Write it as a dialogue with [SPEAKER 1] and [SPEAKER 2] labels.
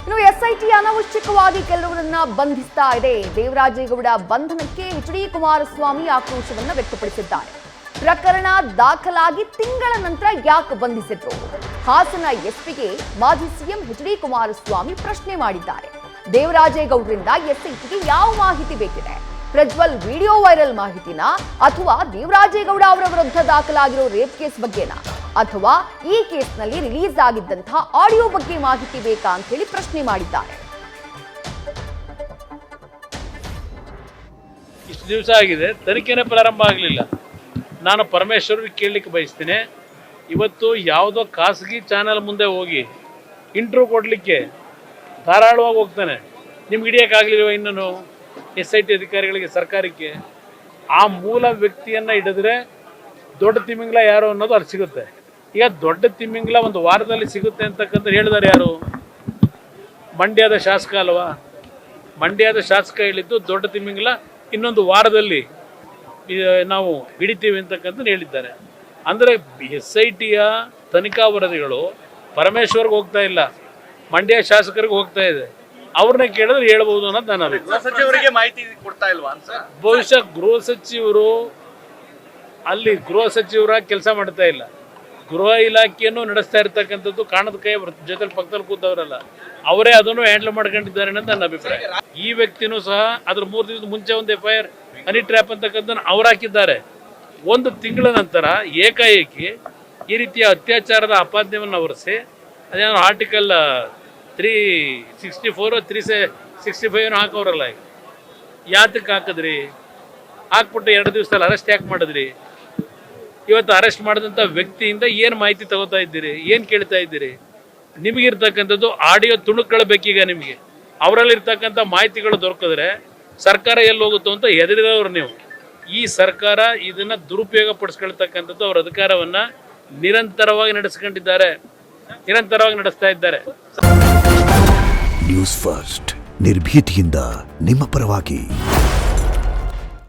[SPEAKER 1] ಇನ್ನು ಎಸ್ಐಟಿ ಅನವಶ್ಯಕವಾಗಿ ಕೆಲವರನ್ನ ಬಂಧಿಸ್ತಾ ಇದೆ. ದೇವರಾಜೇಗೌಡ ಬಂಧನಕ್ಕೆ ಎಚ್.ಡಿ. ಕುಮಾರಸ್ವಾಮಿ ಆಕ್ರೋಶವನ್ನ ವ್ಯಕ್ತಪಡಿಸಿದ್ದಾರೆ. ಪ್ರಕರಣ ದಾಖಲಾಗಿ ತಿಂಗಳ ನಂತರ ಯಾಕೆ ಬಂಧಿಸಿದ್ರು? ಹಾಸನ ಎಸ್ಪಿಗೆ ಮಾಜಿ ಸಿಎಂ ಎಚ್.ಡಿ. ಕುಮಾರಸ್ವಾಮಿ ಪ್ರಶ್ನೆ ಮಾಡಿದ್ದಾರೆ. ದೇವರಾಜೇಗೌಡರಿಂದ ಎಸ್ಐಟಿಗೆ ಯಾವ ಮಾಹಿತಿ ಬೇಕಿದೆ? ಪ್ರಜ್ವಲ್ ವಿಡಿಯೋ ವೈರಲ್ ಮಾಹಿತಿನಾ, ಅಥವಾ ದೇವರಾಜೇಗೌಡ ಅವರ ವಿರುದ್ಧ ದಾಖಲಾಗಿರೋ ರೇಪ್ ಕೇಸ್ ಬಗ್ಗೆನಾ, ಅಥವಾ ಈ ಕೇಸ್ನಲ್ಲಿ ರಿಲೀಸ್ ಆಗಿದ್ದಂತಹ ಆಡಿಯೋ ಬಗ್ಗೆ ಮಾಹಿತಿ ಬೇಕಾ ಅಂತ ಹೇಳಿ ಪ್ರಶ್ನೆ ಮಾಡಿದ್ದಾರೆ.
[SPEAKER 2] ಇಷ್ಟು ದಿವಸ ಆಗಿದೆ, ತನಿಖೆನೇ ಪ್ರಾರಂಭ ಆಗಲಿಲ್ಲ. ನಾನು ಪರಮೇಶ್ವರಿಗೆ ಕೇಳಲಿಕ್ಕೆ ಬಯಸ್ತೇನೆ, ಇವತ್ತು ಯಾವುದೋ ಖಾಸಗಿ ಚಾನೆಲ್ ಮುಂದೆ ಹೋಗಿ ಇಂಟರ್ವ್ಯೂ ಕೊಡಲಿಕ್ಕೆ ಧಾರಾಳವಾಗಿ ಹೋಗ್ತಾನೆ. ನಿಮ್ಗೆ ಹಿಡಿಯೋಕ್ಕಾಗಲಿಲ್ವ ಇನ್ನೂ SIT ಅಧಿಕಾರಿಗಳಿಗೆ, ಸರ್ಕಾರಕ್ಕೆ? ಆ ಮೂಲ ವ್ಯಕ್ತಿಯನ್ನು ಹಿಡಿದ್ರೆ ದೊಡ್ಡ ತಿಮಿಂಗ್ಲ ಯಾರು ಅನ್ನೋದು ಅಲ್ಲಿ ಸಿಗುತ್ತೆ. ಈಗ ದೊಡ್ಡ ತಿಮಿಂಗ್ಲ ಒಂದು ವಾರದಲ್ಲಿ ಸಿಗುತ್ತೆ ಅಂತಕ್ಕಂಥ ಹೇಳಿದಾರೆ ಯಾರು? ಮಂಡ್ಯದ ಶಾಸಕ ಅಲ್ವಾ? ಮಂಡ್ಯದ ಶಾಸಕ ಹೇಳಿದ್ದು ದೊಡ್ಡ ತಿಮಿಂಗ್ಲ ಇನ್ನೊಂದು ವಾರದಲ್ಲಿ ನಾವು ಹಿಡಿತೀವಿ ಅಂತಕ್ಕಂಥ ಹೇಳಿದ್ದಾರೆ. ಅಂದರೆ SITಯ ತನಿಖಾ ವರದಿಗಳು ಪರಮೇಶ್ವರ್ಗೆ ಹೋಗ್ತಾ ಇಲ್ಲ, ಮಂಡ್ಯ ಶಾಸಕರಿಗೆ ಹೋಗ್ತಾ ಇದೆ. ಅವ್ರನ್ನ ಕೇಳಿದ್ರೆ ಹೇಳ್ಬೋದು ಅನ್ನೋದು ನನ್ನ ಅಭಿಪ್ರಾಯ.
[SPEAKER 3] ಸಚಿವರಿಗೆ ಮಾಹಿತಿ ಕೊಡ್ತಾ ಇಲ್ವಾ ಅಂತ?
[SPEAKER 2] ಬಹುಶಃ ಗೃಹ ಸಚಿವರು ಅಲ್ಲಿ ಗೃಹ ಸಚಿವರಾಗಿ ಕೆಲಸ ಮಾಡ್ತಾ ಇಲ್ಲ, ಗೃಹ ಇಲಾಖೆಯನ್ನು ನಡೆಸ್ತಾ ಇರ್ತಕ್ಕಂಥದ್ದು ಕಾಣದ ಕೈ ಜೊತೆ ಪಕ್ಕದಲ್ಲಿ ಕೂತವರಲ್ಲ, ಅವರೇ ಅದನ್ನು ಹ್ಯಾಂಡಲ್ ಮಾಡ್ಕೊಂಡಿದ್ದಾರೆ ಅನ್ನೋದು ನನ್ನ ಅಭಿಪ್ರಾಯ. ಈ ವ್ಯಕ್ತಿನೂ ಸಹ ಅದ್ರ 3 ದಿವಸದ ಮುಂಚೆ ಒಂದು FIR ಹನಿ ಟ್ರ್ಯಾಪ್ ಅಂತಕ್ಕಂಥದ್ದು ಅವ್ರು ಹಾಕಿದ್ದಾರೆ. 1 ತಿಂಗಳ ನಂತರ ಏಕಾಏಕಿ ಈ ರೀತಿಯ ಅತ್ಯಾಚಾರದ ಆಪಾದನೆಯನ್ನು ಹೊರಿಸಿ, ಅದೇನೋ ಆರ್ಟಿಕಲ್ 364 365 ಹಾಕೋರಲ್ಲ, ಯಾತಕ್ಕೆ ಹಾಕಿದ್ರಿ? ಹಾಕ್ಬಿಟ್ಟು 2 ದಿವಸದಲ್ಲಿ ಅರೆಸ್ಟ್ ಯಾಕೆ ಮಾಡಿದ್ರಿ? ಇವತ್ತು ಅರೆಸ್ಟ್ ಮಾಡಿದಂಥ ವ್ಯಕ್ತಿಯಿಂದ ಏನು ಮಾಹಿತಿ ತಗೋತಾ ಇದ್ದೀರಿ? ಏನು ಕೇಳ್ತಾ ಇದ್ದೀರಿ? ನಿಮಗಿರ್ತಕ್ಕಂಥದ್ದು ಆಡಿಯೋ ತುಣುಕ್ಗಳು ಬೇಕೀಗ ನಿಮಗೆ. ಅವರಲ್ಲಿರ್ತಕ್ಕಂಥ ಮಾಹಿತಿಗಳು ದೊರಕಿದ್ರೆ ಸರ್ಕಾರ ಎಲ್ಲಿ ಹೋಗುತ್ತೋ ಅಂತ ಹೆದರಿದವರು ನೀವು. ಈ ಸರ್ಕಾರ ಇದನ್ನು ದುರುಪಯೋಗ ಪಡಿಸ್ಕೊಳ್ತಕ್ಕಂಥದ್ದು ಅವರ ಅಧಿಕಾರವನ್ನು ನಿರಂತರವಾಗಿ ನಡೆಸ್ತಾ ಇದ್ದಾರೆ.
[SPEAKER 4] ನ್ಯೂಸ್ ಫಸ್ಟ್ ನಿರ್ಭೀತಿಯಿಂದ ನಿಮ್ಮ ಪರವಾಗಿ.